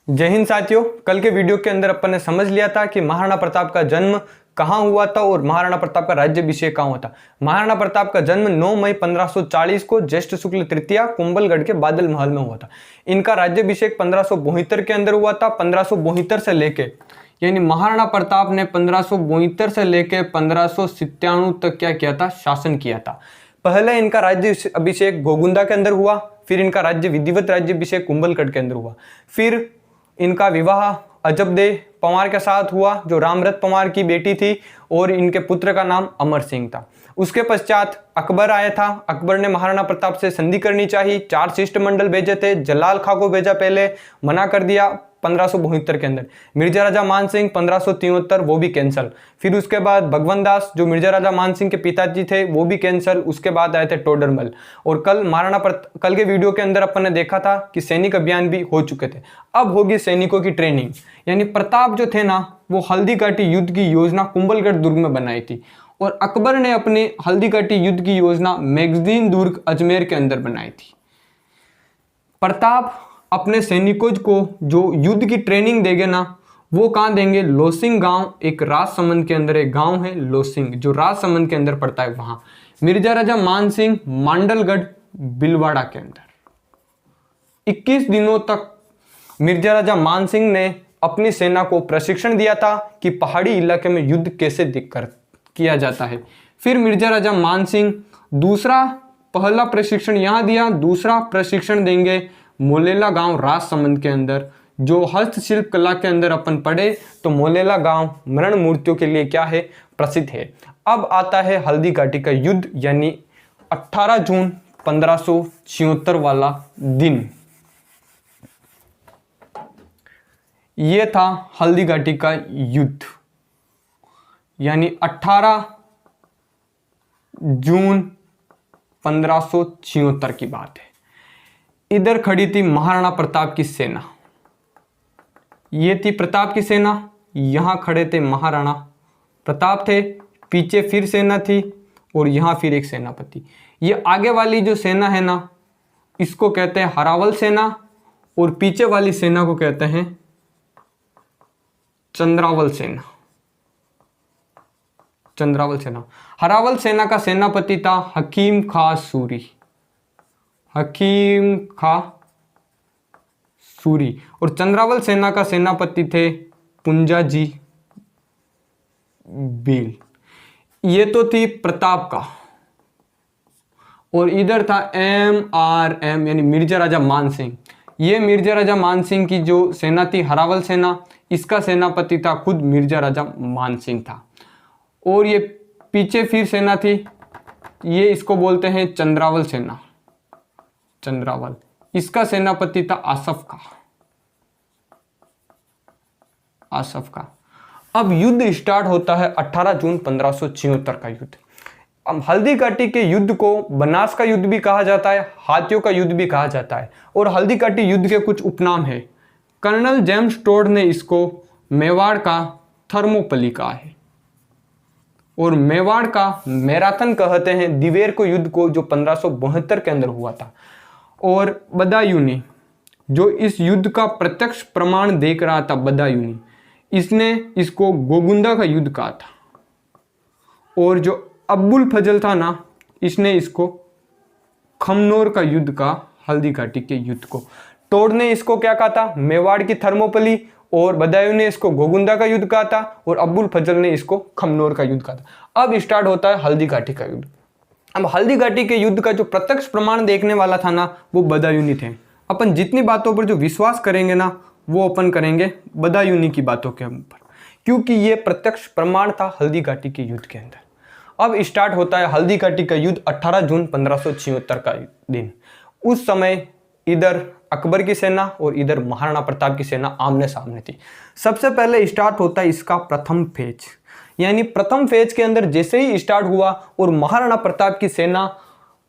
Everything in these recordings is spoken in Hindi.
जय हिंद साथियों। कल के वीडियो के अंदर अपन ने समझ लिया था कि महाराणा प्रताप का जन्म कहाँ हुआ था और महाराणा प्रताप का राज्याभिषेक कहाँ हुआ था। महाराणा प्रताप का जन्म 9 मई 1540 को ज्येष्ठ शुक्ल तृतीया कुंभलगढ़ के बादल महल में हुआ था। इनका राज्याभिषेक 1572 के अंदर हुआ था। 1572 से लेके यानी महाराणा प्रताप ने 1572 से लेके 1597 तक क्या किया था, शासन किया था। पहले इनका राज्य अभिषेक गोगुंदा के अंदर हुआ, फिर इनका राज्य विधिवत राज्याभिषेक कुंभलगढ़ के अंदर हुआ, फिर इनका विवाह अजबदेह पंवार के साथ हुआ जो रामरथ पंवार की बेटी थी और इनके पुत्र का नाम अमर सिंह था। उसके पश्चात अकबर आया था। अकबर ने महाराणा प्रताप से संधि करनी चाहिए, 4 शिष्टमंडल भेजे थे। जलाल खां को भेजा, पहले मना कर दिया 1572 के अंदर। मिर्जा राजा मान सिंह 1573 वो भी कैंसल। फिर उसके बाद भगवंत दास जो मिर्जा राजा मान सिंह के पिताजी थे वो भी कैंसल। उसके बाद आए थे टोडरमल। और कल के वीडियो के अंदर अपन ने देखा था कि सैनिक अभियान भी हो चुके थे। अब होगी सैनिकों की ट्रेनिंग। यानी प्रताप जो थे ना वो हल्दी घाटी युद्ध की योजना कुंभलगढ़ दुर्ग में बनाई थी और अकबर ने अपनी हल्दी घाटी युद्ध की योजना मैगजीन दुर्ग अजमेर के अंदर बनाई थी। प्रताप अपने सैनिकों को जो युद्ध की ट्रेनिंग देंगे ना वो कहाँ देंगे, लोसिंग गांव, एक राजसमंद के अंदर एक गांव है लोसिंग जो राजसमंद के अंदर पड़ता है। वहां मिर्जा राजा मान सिंह मांडलगढ़ बिलवाड़ा के अंदर 21 दिनों तक मिर्जा राजा मान सिंह ने अपनी सेना को प्रशिक्षण दिया था कि पहाड़ी इलाके में युद्ध कैसे किया जाता है। फिर मिर्जा राजा मान सिंह पहला प्रशिक्षण यहां दिया, दूसरा प्रशिक्षण देंगे मोलेला गांव राजसमंद के अंदर। जो हस्तशिल्प कला के अंदर अपन पढ़े तो मोलेला गांव मरण मूर्तियों के लिए क्या है, प्रसिद्ध है। अब आता है हल्दी घाटी का युद्ध यानी 18 जून 1576 वाला दिन। ये था हल्दी घाटी का युद्ध यानी 18 जून 1576 की बात है। इधर खड़ी थी महाराणा प्रताप की सेना, ये थी प्रताप की सेना, यहां खड़े थे महाराणा प्रताप थे, पीछे फिर सेना थी और यहां फिर एक सेनापति। ये आगे वाली जो सेना है ना इसको कहते हैं हरावल सेना और पीछे वाली सेना को कहते हैं चंद्रावल सेना। चंद्रावल सेना, हरावल सेना का सेनापति था हकीम खां सूरी, हकीम खां सूरी। और चंद्रावल सेना का सेनापति थे पुंजाजी भील। ये तो थी प्रताप का। और इधर था MRM यानी मिर्जा राजा मान सिंह। ये मिर्जा राजा मान सिंह की जो सेना थी हरावल सेना, इसका सेनापति था खुद मिर्जा राजा मान सिंह था। और ये पीछे फिर सेना थी, ये इसको बोलते हैं चंद्रावल सेना, चंद्रावल। इसका सेनापति था आसफ का, आसफ का। अब युद्ध स्टार्ट होता है 18 जून 1576 का युद्ध। अब हल्दी घाटी के युद्ध को बनास का युद्ध भी कहा जाता है, हाथियों का युद्ध भी कहा जाता है। और हल्दी घाटी युद्ध के कुछ उपनाम है। कर्नल जेम्स टोड ने इसको मेवाड़ का थर्मोपली कहा है और मेवाड़ का मैराथन कहते हैं दिवेर को युद्ध को जो 1572 के अंदर हुआ था। और बदायूनी जो इस युद्ध का प्रत्यक्ष प्रमाण देख रहा था, बदायूनी, इसने इसको गोगुंदा का युद्ध कहा था। और जो अब्बुल फजल था ना इसने इसको खमनोर का युद्ध कहा, हल्दी घाटी के युद्ध को। टोड ने इसको क्या कहा था, मेवाड़ की थर्मोपली, और बदायूं ने इसको गोगुंदा का युद्ध कहा था और अब्बुल फजल ने इसको खमनोर का युद्ध कहा था। अब स्टार्ट होता है हल्दी घाटी का युद्ध। अब हल्दी घाटी के युद्ध का जो प्रत्यक्ष प्रमाण देखने वाला था ना वो बदायूनी थे। अपन जितनी बातों पर जो विश्वास करेंगे ना वो अपन करेंगे बदायूनी की बातों के ऊपर, क्योंकि ये प्रत्यक्ष प्रमाण था हल्दी घाटी के युद्ध के अंदर। अब स्टार्ट होता है हल्दी घाटी का युद्ध 18 जून 1576 का दिन। उस समय इधर अकबर की सेना और इधर महाराणा प्रताप की सेना आमने सामने थी। सबसे पहले स्टार्ट होता है इसका प्रथम फेज, यानी प्रथम फेज के अंदर जैसे ही स्टार्ट हुआ और महाराणा प्रताप की सेना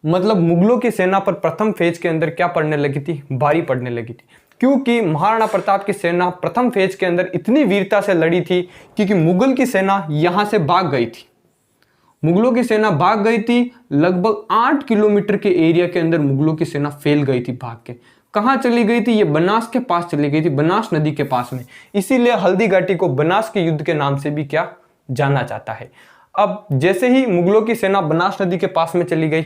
मतलब मुगलों की सेना पर प्रथम फेज के अंदर क्या पड़ने लगी थी, भारी पड़ने लगी थी। क्योंकि महाराणा प्रताप की सेना प्रथम फेज के अंदर इतनी वीरता से लड़ी थी क्योंकि मुगल की सेना यहां से भाग गई थी। मुगलों की सेना भाग गई थी, लगभग 8 किलोमीटर के एरिया के अंदर मुगलों की सेना फैल गई थी भाग के। कहाँ चली गई थी? ये बनास के पास चली गई थी, बनास नदी के पास में। इसीलिए हल्दी घाटी को बनास के युद्ध के नाम से भी क्या जाना जाता है। अब जैसे ही मुगलों की सेना बनास नदी के पास में चली गई,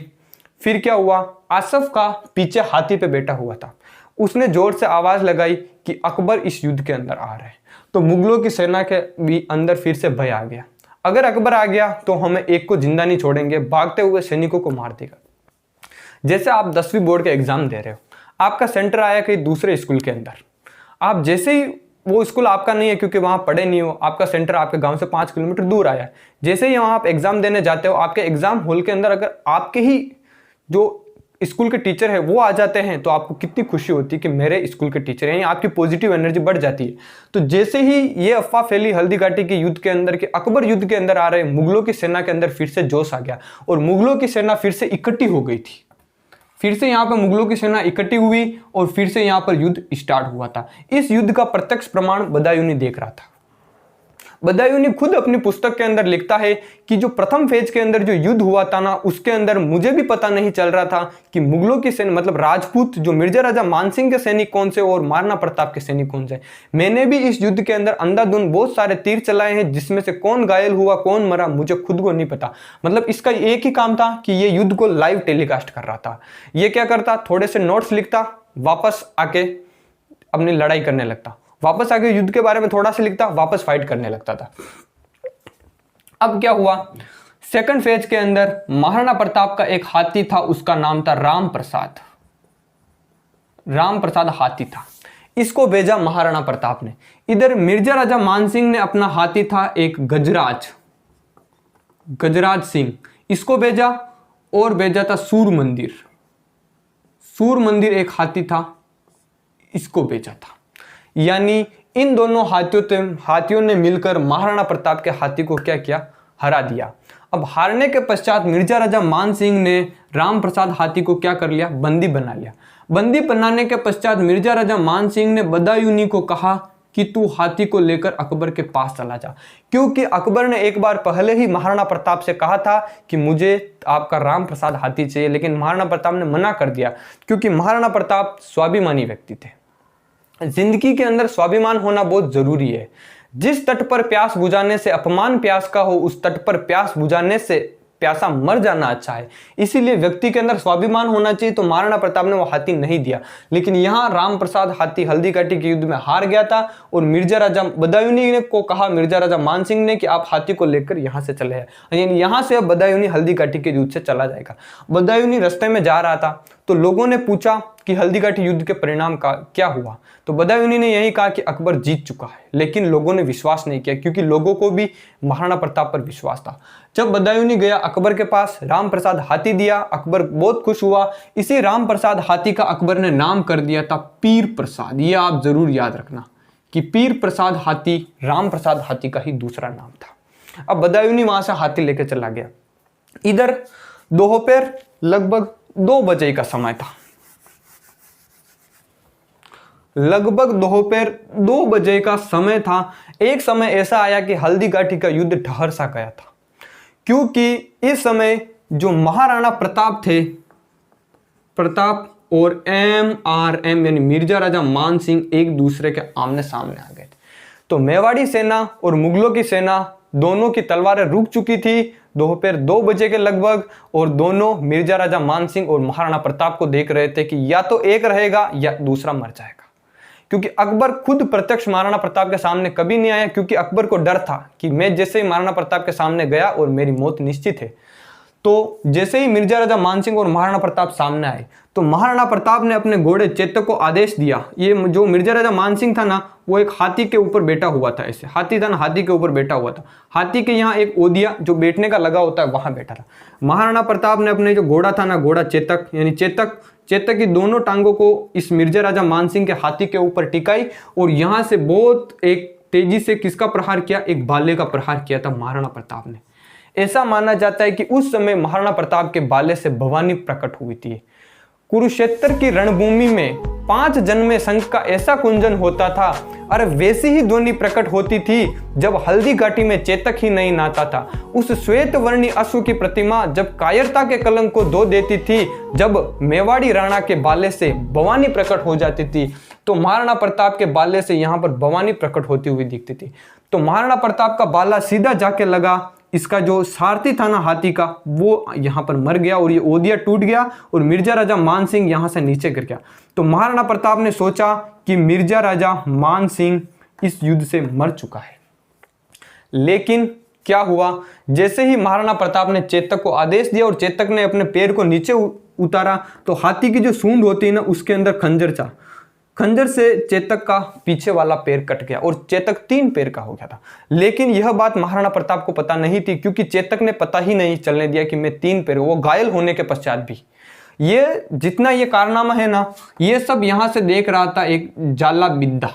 फिर क्या हुआ? आसफ का पीछे हाथी पे बैठा हुआ था, उसने जोर से आवाज लगाई कि अकबर इस युद्ध के अंदर आ रहे हैं। तो मुगलों की सेना के भी अंदर फिर से भय आ गया, अगर अकबर आ गया तो हमें एक को जिंदा नहीं छोड़ेंगे, भागते हुए सैनिकों को मार देगा। जैसे आप 10वीं बोर्ड के एग्जाम दे रहे हो, आपका सेंटर आया कहीं दूसरे स्कूल के अंदर, आप जैसे ही, वो स्कूल आपका नहीं है क्योंकि वहां पढ़े नहीं हो, आपका सेंटर आपके गांव से 5 किलोमीटर दूर आया है, जैसे ही वहां आप एग्जाम देने जाते हो, आपके एग्जाम हॉल के अंदर अगर आपके ही जो स्कूल के टीचर है वो आ जाते हैं तो आपको कितनी खुशी होती है कि मेरे स्कूल के टीचर हैं, आपकी पॉजिटिव एनर्जी बढ़ जाती है। तो जैसे ही ये अफवाह फैली हल्दी घाटी के युद्ध के अंदर कि अकबर युद्ध के अंदर आ रहे, मुगलों की सेना के अंदर फिर से जोश आ गया और मुगलों की सेना फिर से इकट्ठी हो गई थी। फिर से यहाँ पर मुगलों की सेना इकट्ठी हुई और फिर से यहाँ पर युद्ध स्टार्ट हुआ था। इस युद्ध का प्रत्यक्ष प्रमाण बदायूंनी देख रहा था। बदायूंनी खुद अपनी पुस्तक के अंदर लिखता है कि जो प्रथम फेज के अंदर जो युद्ध हुआ था ना, उसके अंदर मुझे भी पता नहीं चल रहा था कि मुगलों की सेना मतलब राजपूत जो मिर्जा राजा मानसिंह के सैनिक कौन से और महाराणा प्रताप के सैनिक कौन से। मैंने भी इस युद्ध के अंदर अंधाधुंध बहुत सारे तीर चलाए हैं, जिसमें से कौन घायल हुआ कौन मरा मुझे खुद को नहीं पता। मतलब इसका एक ही काम था कि ये युद्ध को लाइव टेलीकास्ट कर रहा था। ये क्या करता? थोड़े से नोट्स लिखता, वापस आके अपनी लड़ाई करने लगता, वापस आके युद्ध के बारे में थोड़ा सा लिखता, वापस फाइट करने लगता था। अब क्या हुआ? सेकंड फेज के अंदर महाराणा प्रताप का एक हाथी था, उसका नाम था राम प्रसाद। राम प्रसाद हाथी था, इसको भेजा महाराणा प्रताप ने। इधर मिर्जा राजा मानसिंह ने अपना हाथी था एक गजराज, गजराज सिंह, इसको भेजा। और भेजा था सूर मंदिर, सूर मंदिर एक हाथी था, इसको भेजा था। यानी इन दोनों हाथियों ने मिलकर महाराणा प्रताप के हाथी को क्या किया? हरा दिया। अब हारने के पश्चात मिर्जा राजा मान सिंह ने राम प्रसाद हाथी को क्या कर लिया? बंदी बना लिया। बंदी बनाने के पश्चात मिर्जा राजा मान सिंह ने बदायूंनी को कहा कि तू हाथी को लेकर अकबर के पास चला जा, क्योंकि अकबर ने एक बार पहले ही महाराणा प्रताप से कहा था कि मुझे आपका राम प्रसाद हाथी चाहिए, लेकिन महाराणा प्रताप ने मना कर दिया, क्योंकि महाराणा प्रताप स्वाभिमानी व्यक्ति थे। जिंदगी के अंदर स्वाभिमान होना बहुत जरूरी है। जिस तट पर प्यास बुझाने से अपमान प्यास का हो, उस तट पर प्यास बुझाने से प्यासा मर जाना अच्छा है। इसीलिए व्यक्ति के अंदर स्वाभिमान होना चाहिए। तो महाराणा प्रताप ने वो हाथी नहीं दिया, लेकिन यहाँ राम प्रसाद हाथी हल्दी घाटी के युद्ध में हार गया था और मिर्जा राजा बदायूंनी ने को कहा, मिर्जा राजा मान सिंह ने, कि आप हाथी को लेकर यहाँ से चले जाए। यानी यहाँ से अब बदायूंनी हल्दी घाटी के युद्ध से चला जाएगा। बदायूंनी रास्ते में जा रहा था तो लोगों ने पूछा कि हल्दी घाटी युद्ध के परिणाम का क्या हुआ। तो बदायूंनी ने यही कहा कि अकबर जीत चुका है, लेकिन लोगों ने विश्वास नहीं किया, क्योंकि लोगों को भी महाराणा प्रताप पर विश्वास था। जब बदायूंनी गया अकबर के पास, राम प्रसाद हाथी दिया, अकबर बहुत खुश हुआ। इसी राम प्रसाद हाथी का अकबर ने नाम कर दिया था पीर प्रसाद। ये आप जरूर याद रखना कि पीर प्रसाद हाथी राम प्रसाद हाथी का ही दूसरा नाम था। अब बदायूंनी वहां से हाथी लेकर चला गया। इधर दोपहर लगभग 2 बजे का समय था। लगभग दोपहर 2 बजे का समय था। एक समय ऐसा आया कि हल्दी घाटी का युद्ध ठहर सा गया था, क्योंकि इस समय जो महाराणा प्रताप थे, प्रताप और MRM यानी मिर्जा राजा मान सिंह एक दूसरे के आमने सामने आ गए थे। तो मेवाड़ी सेना और मुगलों की सेना दोनों की तलवारें रुक चुकी थी दोपहर 2 बजे के लगभग, और दोनों मिर्जा राजा मान सिंह और महाराणा प्रताप को देख रहे थे कि या तो एक रहेगा या दूसरा मर जाएगा। क्योंकि अकबर खुद प्रत्यक्ष महाराणा प्रताप के सामने कभी नहीं आया, क्योंकि अकबर को डर था कि मैं जैसे ही महाराणा प्रताप के सामने गया और मेरी मौत निश्चित है। तो जैसे ही मिर्जा राजा मान सिंह और महाराणा प्रताप सामने आए तो महाराणा प्रताप ने अपने घोड़े चेतक को आदेश दिया। ये जो मिर्जा राजा मान सिंह था ना, वो एक हाथी के ऊपर बैठा हुआ था, ऐसे हाथी था ना, हाथी के ऊपर बैठा हुआ था। हाथी के यहाँ एक ओदिया जो बैठने का लगा होता है वहां बैठा था। महाराणा प्रताप ने अपने जो घोड़ा था ना, घोड़ा चेतक यानी चेतक की दोनों टांगों को इस मिर्जा राजा मान सिंह के हाथी के ऊपर टिकाई और यहां से बहुत एक तेजी से किसका प्रहार किया? एक भाले का प्रहार किया था महाराणा प्रताप ने। ऐसा माना जाता है कि उस समय महाराणा प्रताप के भाले से भवानी प्रकट हुई थी। कुरुक्षेत्र की रणभूमि में 5 जन्मे शंख का ऐसा कुंजन होता था, अरे वैसी ही ध्वनि प्रकट होती थी जब हल्दी घाटी में चेतक ही नहीं नहाता था। उस श्वेत वर्णी अश्व की प्रतिमा जब कायरता के कलंक को धो देती थी, जब मेवाड़ी राणा के बाले से भवानी प्रकट हो जाती थी, तो महाराणा प्रताप के बाले से यहाँ पर भवानी प्रकट होती हुई दिखती थी। तो महाराणा प्रताप का बाला सीधा जाके लगा, इसका जो सारथी था ना हाथी का, वो यहाँ पर मर गया और ये ओदिया टूट गया और मिर्जा राजा मान सिंह यहाँ से नीचे गिर गया। तो महाराणा प्रताप ने सोचा कि मिर्जा राजा मान सिंह इस युद्ध से मर चुका है। लेकिन क्या हुआ, जैसे ही महाराणा प्रताप ने चेतक को आदेश दिया और चेतक ने अपने पैर को नीचे उतारा, तो हाथी की जो सूंड होती है ना, उसके अंदर खंजर था। खंजर से चेतक का पीछे वाला पैर कट गया और चेतक 3 पैर का हो गया था। लेकिन यह बात महाराणा प्रताप को पता नहीं थी, क्योंकि चेतक ने पता ही नहीं चलने दिया कि मैं 3 पैर, वो घायल होने के पश्चात भी। ये जितना ये कारनामा है ना, ये सब यहां से देख रहा था एक जाला बिद्दा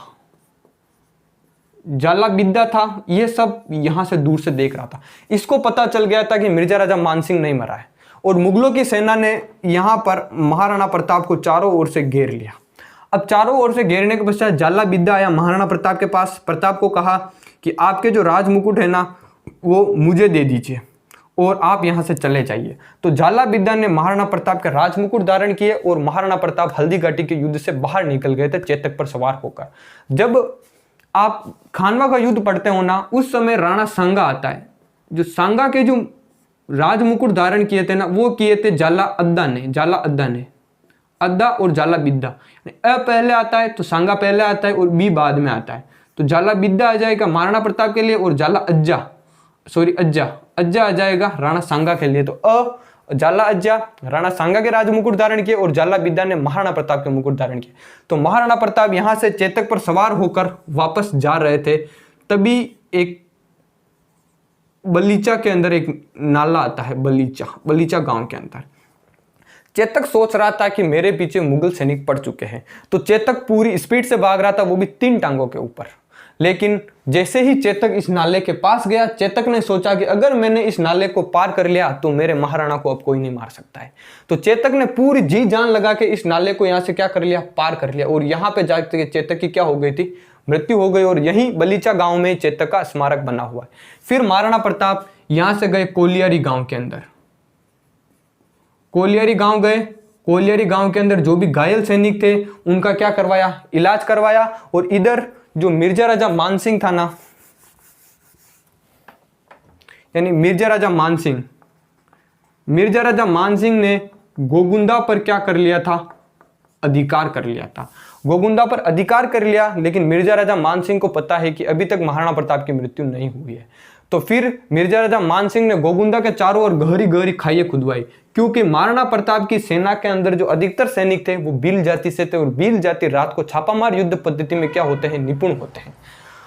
था, ये सब यहां से दूर से देख रहा था। इसको पता चल गया था कि मिर्जा राजा मान सिंह नहीं मरा है और मुगलों की सेना ने यहां पर महाराणा प्रताप को चारों ओर से घेर लिया। अब चारों ओर से घेरने के पश्चात जाला बिद्दा आया महाराणा प्रताप के पास। प्रताप को कहा कि आपके जो राजमुकुट है ना, वो मुझे दे दीजिए और आप यहाँ से चले जाइए। तो जाला बिद्दा ने महाराणा प्रताप के राजमुकुट धारण किए और महाराणा प्रताप हल्दी घाटी के युद्ध से बाहर निकल गए थे चेतक पर सवार होकर। जब आप खानवा का युद्ध पढ़ते हो ना, उस समय राणा सांगा आता है। जो सांगा के जो राजमुकुट धारण किए थे ना, वो किए थे जाला अद्दा ने। अद्दा और जाला बिद्दा, अ पहले आता है तो सांगा पहले आता है और बी बाद में आता है। तो जाला बिद्दा आ जाएगा महाराणा प्रताप के लिए और जाला अज्जा आ जाएगा राणा सांगा के लिए। तो जाला अज्जा राणा सांगा के राजमुकुट धारण किए और जाला बिद्दा ने महाराणा प्रताप के मुकुट धारण किए। तो महाराणा प्रताप यहां से चेतक पर सवार होकर वापस जा रहे थे, तभी एक बलीचा के अंदर एक नाला आता है, बलीचा गांव के अंदर। चेतक सोच रहा था कि मेरे पीछे मुगल सैनिक पड़ चुके हैं, तो चेतक पूरी स्पीड से भाग रहा था, वो भी 3 टांगों के ऊपर। लेकिन जैसे ही चेतक इस नाले के पास गया, चेतक ने सोचा कि अगर मैंने इस नाले को पार कर लिया तो मेरे महाराणा को अब कोई नहीं मार सकता है। तो चेतक ने पूरी जी जान लगा के इस नाले को यहाँ से क्या कर लिया, पार कर लिया। और यहाँ पे जाके चेतक की क्या हो गई थी, मृत्यु हो गई। और यही बलीचा गांव में चेतक का स्मारक बना हुआ है। फिर महाराणा प्रताप यहाँ से गए कोलियारी गांव के अंदर। कोलियारी गांव गए, कोलियारी गांव के अंदर जो भी घायल सैनिक थे उनका क्या करवाया, इलाज करवाया। और इधर जो मिर्जा राजा मानसिंह था ना, यानी मिर्जा राजा मानसिंह ने गोगुंदा पर क्या कर लिया था, अधिकार कर लिया था। गोगुंदा पर अधिकार कर लिया, लेकिन मिर्जा राजा मानसिंह को पता है कि अभी तक महाराणा प्रताप की मृत्यु नहीं हुई है। तो फिर मिर्जा राजा मानसिंह ने गोगुंदा के चारों ओर गहरी गहरी खाइयां खुदवाई, क्योंकि महाराणा प्रताप की सेना के अंदर जो अधिकतर सैनिक थे वो भील जाति से थे, और भील जाति रात को छापामार युद्ध पद्धति में क्या होते हैं, निपुण होते हैं।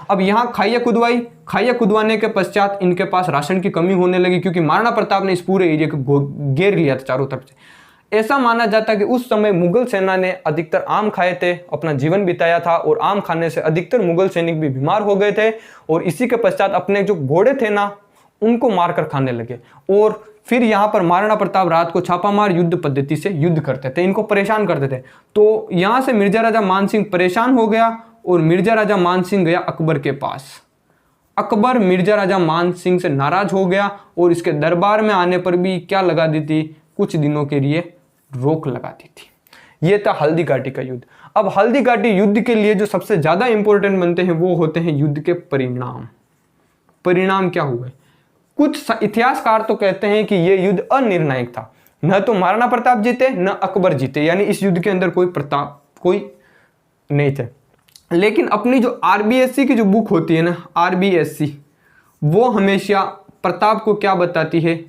अब यहाँ खाइयां खुदवाई, खाइयां खुदवाने के पश्चात इनके पास राशन की कमी होने लगी, क्योंकि महाराणा प्रताप ने इस पूरे एरिया को घेर लिया था चारों तरफ से। ऐसा माना जाता है कि उस समय मुगल सेना ने अधिकतर आम खाए थे, अपना जीवन बिताया था, और आम खाने से अधिकतर मुगल सैनिक भी बीमार हो गए थे, और इसी के पश्चात अपने जो घोड़े थे ना उनको मारकर खाने लगे। और फिर यहाँ पर महाराणा प्रताप रात को छापामार युद्ध पद्धति से युद्ध करते थे, इनको परेशान करते थे। तो यहाँ से मिर्जा राजा मानसिंह परेशान हो गया और मिर्जा राजा मानसिंह गया अकबर के पास। अकबर मिर्जा राजा मानसिंह से नाराज हो गया और इसके दरबार में आने पर भी क्या लगा दी थी, कुछ दिनों के लिए रोक लगा दी थी। यह था हल्दी घाटी का युद्ध। अब हल्दी घाटी युद्ध के लिए जो सबसे ज्यादा इंपॉर्टेंट बनते हैं वो होते हैं युद्ध के परिणाम। परिणाम क्या हुए, कुछ इतिहासकार तो कहते हैं कि यह युद्ध अनिर्णायक था, न तो महाराणा प्रताप जीते न अकबर जीते, यानी इस युद्ध के अंदर कोई नहीं थे। लेकिन अपनी जो आरबीएससी की जो बुक होती है ना, आरबीएससी, वो हमेशा प्रताप को क्या बताती है,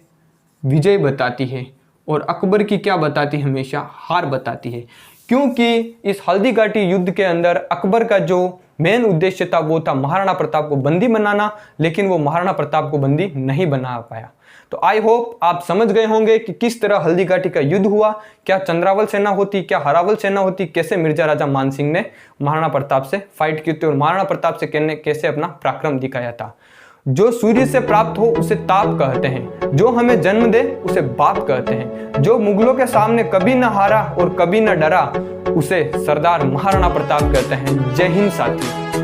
विजय बताती है, और अकबर की क्या बताती है, हमेशा हार बताती है। क्योंकि इस हल्दी घाटी युद्ध के अंदर अकबर का जो मेन उद्देश्य था वो था महाराणा प्रताप को बंदी बनाना, लेकिन वो महाराणा प्रताप को बंदी नहीं बना पाया। तो आई होप आप समझ गए होंगे कि किस तरह हल्दी घाटी का युद्ध हुआ, क्या चंद्रावल सेना होती, क्या हरावल सेना होती, कैसे मिर्जा राजा मानसिंह ने महाराणा प्रताप से फाइट की थी और महाराणा प्रताप से कैसे अपना पराक्रम दिखाया था। जो सूर्य से प्राप्त हो उसे ताप कहते हैं, जो हमें जन्म दे उसे बाप कहते हैं, जो मुगलों के सामने कभी न हारा और कभी न डरा उसे सरदार महाराणा प्रताप कहते हैं। जय हिंद साथियों।